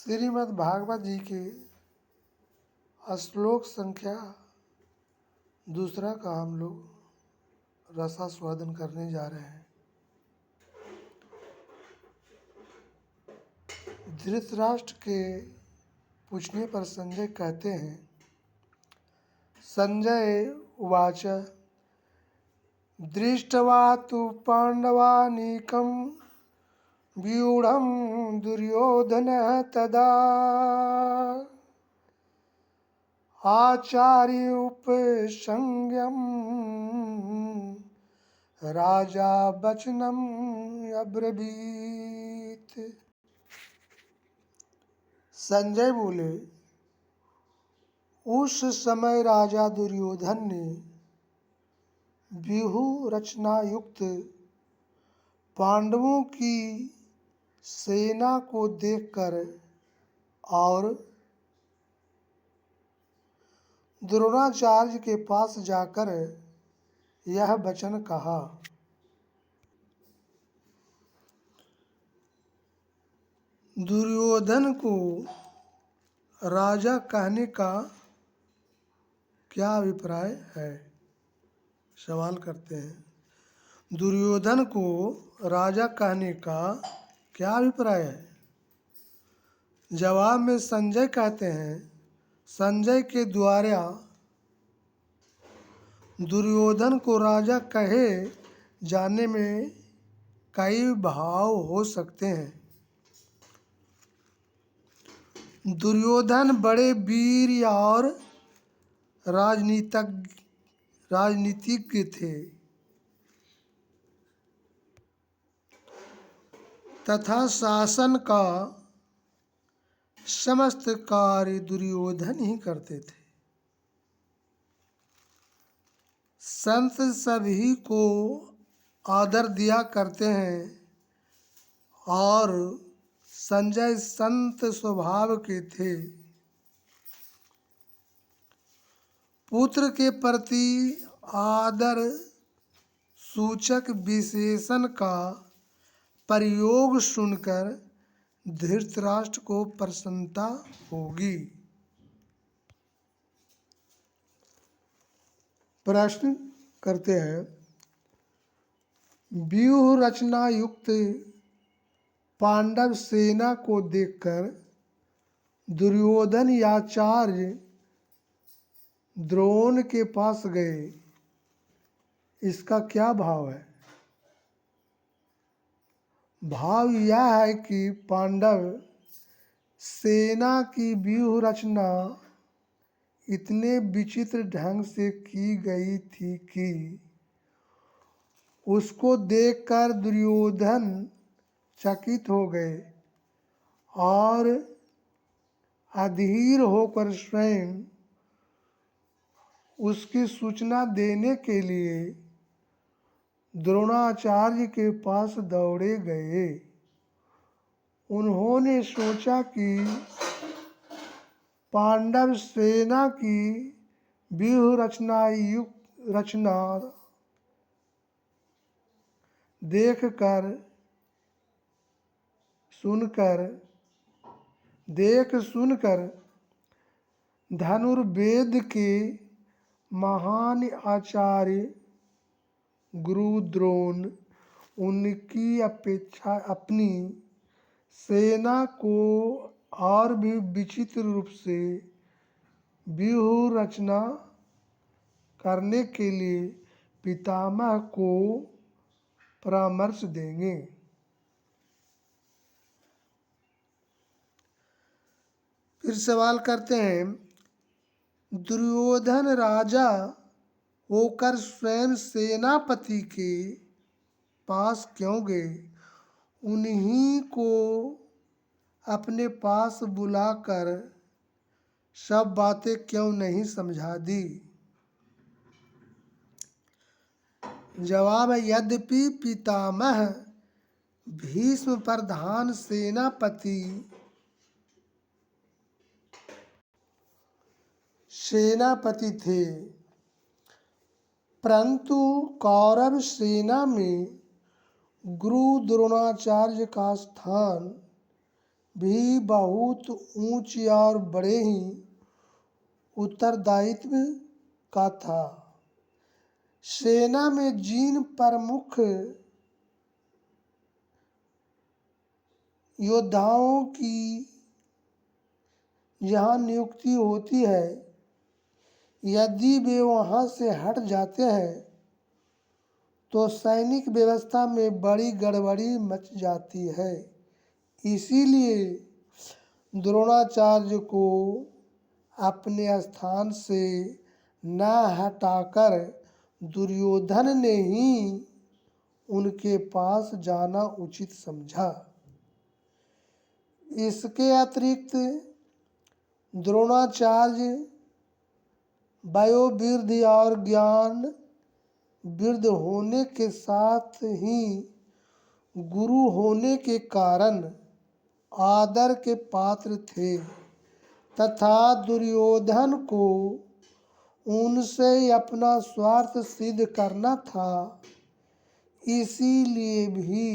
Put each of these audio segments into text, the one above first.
श्रीमद् भागवत जी के श्लोक संख्या दूसरा का हम लोग रसास्वादन करने जा रहे हैं। धृतराष्ट्र के पूछने पर संजय कहते हैं, संजय उवाच दृष्ट्वा तु पांडवानीकं व्यूढ़ं दुर्योधनः तदा आचार्य उपसंज्ञं राजा वचनम् अब्रवीत। संजय बोले, उस समय राजा दुर्योधन ने व्यूह रचना युक्त पांडवों की सेना को देखकर और द्रोणाचार्य के पास जाकर यह वचन कहा। दुर्योधन को राजा कहने का क्या अभिप्राय है? सवाल करते हैं, दुर्योधन को राजा कहने का क्या अभिप्राय है? जवाब में संजय कहते हैं, संजय के द्वारा दुर्योधन को राजा कहे जाने में कई भाव हो सकते हैं। दुर्योधन बड़े वीर और राजनीतिज्ञ थे तथा शासन का समस्त कार्य दुर्योधन ही करते थे। संत सभी को आदर दिया करते हैं और संजय संत स्वभाव के थे। पुत्र के प्रति आदर सूचक विशेषण का प्रयोग सुनकर धृतराष्ट्र को प्रसन्नता होगी। प्रश्न करते हैं, व्यूह रचना युक्त पांडव सेना को देखकर दुर्योधन आचार्य द्रोण के पास गए, इसका क्या भाव है? भाव यह है कि पांडव सेना की व्यूह रचना इतने विचित्र ढंग से की गई थी कि उसको देखकर दुर्योधन चकित हो गए और अधीर होकर स्वयं उसकी सूचना देने के लिए द्रोणाचार्य के पास दौड़े गए। उन्होंने सोचा कि पांडव सेना की व्यूह रचना देख सुनकर धनुर्वेद के महान आचार्य गुरु द्रोण उनकी अपेक्षा अपनी सेना को और भी विचित्र रूप से व्यूह रचना करने के लिए पितामह को परामर्श देंगे। फिर सवाल करते हैं, दुर्योधन राजा होकर स्वयं सेनापति के पास क्यों गए? उन्हीं को अपने पास बुलाकर सब बातें क्यों नहीं समझा दी? जवाब है, यद्यपि पितामह भीष्म प्रधान सेनापति थे, परंतु कौरव सेना में गुरु द्रोणाचार्य का स्थान भी बहुत ऊंच और बड़े ही उत्तरदायित्व का था। सेना में जिन प्रमुख योद्धाओं की यहाँ नियुक्ति होती है, यदि वे वहाँ से हट जाते हैं तो सैनिक व्यवस्था में बड़ी गड़बड़ी मच जाती है। इसीलिए द्रोणाचार्य को अपने स्थान से न हटाकर दुर्योधन ने ही उनके पास जाना उचित समझा। इसके अतिरिक्त द्रोणाचार्य वयोवृद्ध और ज्ञान वृद्ध होने के साथ ही गुरु होने के कारण आदर के पात्र थे तथा दुर्योधन को उनसे अपना स्वार्थ सिद्ध करना था। इसीलिए भी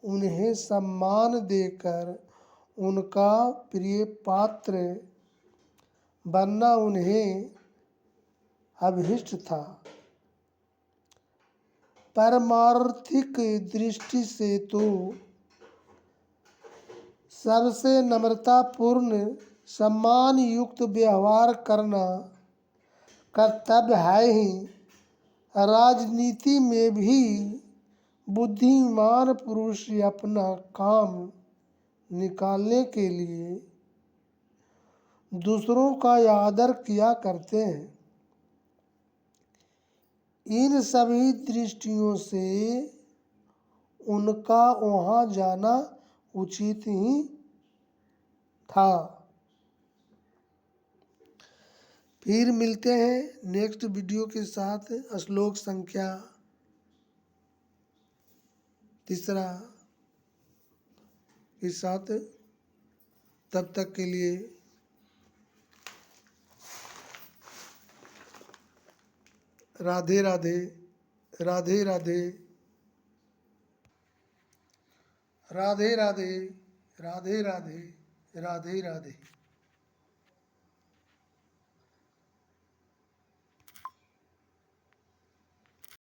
उन्हें सम्मान देकर उनका प्रिय पात्र बनना उन्हें अभीष्ट था। पारमार्थिक दृष्टि से तो सबसे नम्रतापूर्ण सम्मान युक्त व्यवहार करना कर्तव्य है ही। राजनीति में भी बुद्धिमान पुरुष अपना काम निकालने के लिए दूसरों का आदर किया करते हैं। इन सभी दृष्टियों से उनका वहाँ जाना उचित ही था। फिर मिलते हैं नेक्स्ट वीडियो के साथ श्लोक संख्या 3 के साथ। तब तक के लिए राधे राधे, राधे राधे, राधे राधे, राधे राधे, राधे राधे।